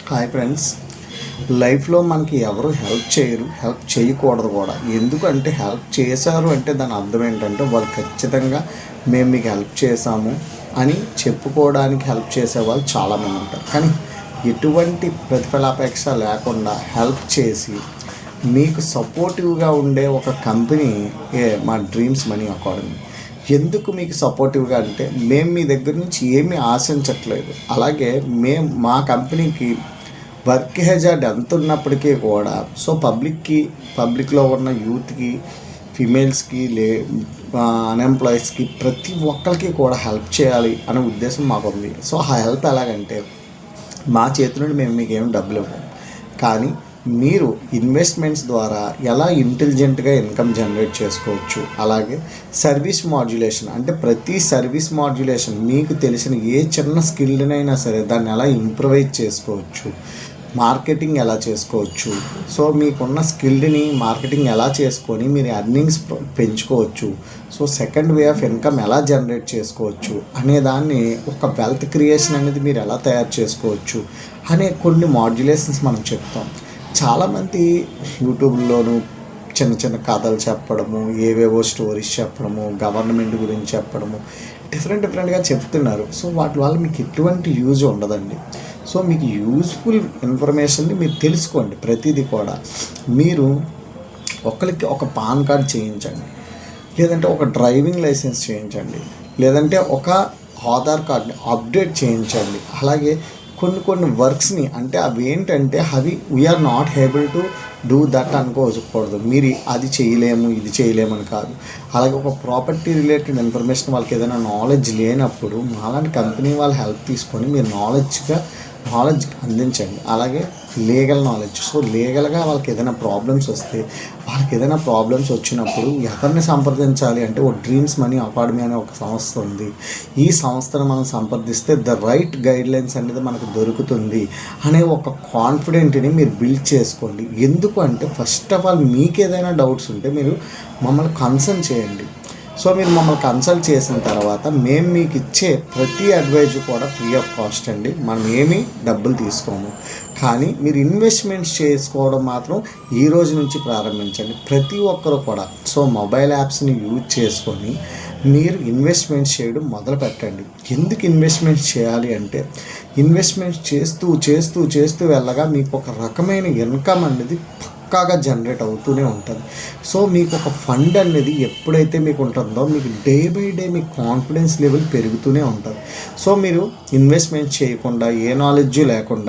Hi friends, లైఫ్లో మనకి ఎవరు హెల్ప్ చేయరు, హెల్ప్ చేయకూడదు కూడా. ఎందుకంటే హెల్ప్ చేశారు అంటే దాని అర్థం ఏంటంటే వాళ్ళు ఖచ్చితంగా మేము మీకు హెల్ప్ చేశాము అని చెప్పుకోవడానికి హెల్ప్ చేసేవాళ్ళు చాలామంది ఉంటారు. కానీ ఎటువంటి ప్రతిఫలాపేక్ష లేకుండా హెల్ప్ చేసి మీకు సపోర్టివ్గా ఉండే ఒక కంపెనీ మా డ్రీమ్స్ మనీ అకాడమీ. ఎందుకు మీకు సపోర్టివ్గా అంటే మేము మీ దగ్గర నుంచి ఏమీ ఆశించట్లేదు. అలాగే మేము మా కంపెనీకి వర్క్ హెజార్డ్ ఎంత ఉన్నప్పటికీ కూడా పబ్లిక్లో ఉన్న యూత్కి, ఫిమేల్స్కి, అన్ఎంప్లాయీస్కి ప్రతి ఒక్కరికి కూడా హెల్ప్ చేయాలి అనే ఉద్దేశం మాకు ఉంది. సో ఆ హెల్ప్ ఎలాగంటే మా చేతి నుండి మేము మీకు ఏమి డబ్బులు ఇవ్వం, కానీ మీరు ఇన్వెస్ట్మెంట్స్ ద్వారా ఎలా ఇంటెలిజెంట్గా ఇన్కమ్ జనరేట్ చేసుకోవచ్చు. అలాగే సర్వీస్ మాడ్యులేషన్ అంటే ప్రతి సర్వీస్ మాడ్యులేషన్ మీకు తెలిసిన ఏ చిన్న స్కిల్నైనా సరే దాన్ని ఎలా ఇంప్రూవైజ్ చేసుకోవచ్చు, మార్కెటింగ్ ఎలా చేసుకోవచ్చు, సో మీకున్న స్కిల్ని మార్కెటింగ్ ఎలా చేసుకొని మీరు ఎర్నింగ్స్ పెంచుకోవచ్చు, so second way of income ఎలా జనరేట్ చేసుకోవచ్చు అనే దాన్ని ఒక వెల్త్ క్రియేషన్ అనేది మీరు ఎలా తయారు చేసుకోవచ్చు అనే కొన్ని మాడ్యులేషన్స్ మనం చెప్తాం. చాలామంది యూట్యూబ్లోనూ చిన్న చిన్న కథలు చెప్పడము, ఏవేవో స్టోరీస్ చెప్పడము, గవర్నమెంట్ గురించి చెప్పడము, డిఫరెంట్గా చెప్తున్నారు. సో వాటి వల్ల మీకు ఎటువంటి యూజ్ ఉండదండి. సో మీకు యూజ్ఫుల్ ఇన్ఫర్మేషన్ని మీరు తెలుసుకోండి. ప్రతిదీ కూడా మీరు ఒకరికి ఒక పాన్ కార్డ్ చేయించండి, లేదంటే ఒక డ్రైవింగ్ లైసెన్స్ చేయించండి, లేదంటే ఒక ఆధార్ కార్డ్ని అప్డేట్ చేయించండి. అలాగే కొన్ని వర్క్స్ని అంటే అవి ఏంటంటే అవి we are not able to do that అనుకోకూడదు. మీరు అది చేయలేము, ఇది చేయలేమని కాదు. అలాగే ఒక ప్రాపర్టీ రిలేటెడ్ ఇన్ఫర్మేషన్ వాళ్ళకి ఏదైనా నాలెడ్జ్ లేనప్పుడు మాలాంటి కంపెనీ వాళ్ళు హెల్ప్ తీసుకొని మీరు నాలెడ్జ్ అందించండి. అలాగే లీగల్ నాలెడ్జ్, సో లీగల్గా వాళ్ళకి ఏదైనా ప్రాబ్లమ్స్ వచ్చినప్పుడు ఎవరిని సంప్రదించాలి అంటే ఒక డ్రీమ్స్ మనీ అకాడమీ అనే ఒక సంస్థ ఉంది. ఈ సంస్థను మనం సంప్రదిస్తే ద రైట్ గైడ్లైన్స్ అనేది మనకు దొరుకుతుంది అనే ఒక కాన్ఫిడెంట్ని మీరు బిల్డ్ చేసుకోండి. ఎందుకు అంటే ఫస్ట్ ఆఫ్ ఆల్ మీకు ఏదైనా డౌట్స్ ఉంటే మీరు మమ్మల్ని కన్సల్ట్ చేయండి. సో మీరు మమ్మల్ని కన్సల్ట్ చేసిన తర్వాత మేము మీకు ఇచ్చే ప్రతి అడ్వైజ్ కూడా ఫ్రీ ఆఫ్ కాస్ట్ అండి. మనం ఏమీ డబ్బులు తీసుకోము, కానీ మీరు ఇన్వెస్ట్మెంట్స్ చేసుకోవడం మాత్రం ఈ రోజు నుంచి ప్రారంభించండి ప్రతి ఒక్కరు కూడా. సో మొబైల్ యాప్స్ని యూజ్ చేసుకొని మీరు ఇన్వెస్ట్మెంట్స్ చేయడం మొదలు పెట్టండి. ఎందుకు ఇన్వెస్ట్మెంట్స్ చేయాలి అంటే ఇన్వెస్ట్మెంట్స్ చేస్తూ వెళ్ళగా మీకు ఒక రకమైన ఇన్కమ్ అనేది పక్కాగా జనరేట్ అవుతూనే ఉంటుంది. సో మీకు ఒక ఫండ్ అనేది ఎప్పుడైతే మీకు ఉంటుందో మీకు day by day me confidence level పెరుగుతూనే ఉంటుంది. సో మీరు ఇన్వెస్ట్మెంట్ చేయకుండా ఏ నాలెడ్జ్ లేకుండా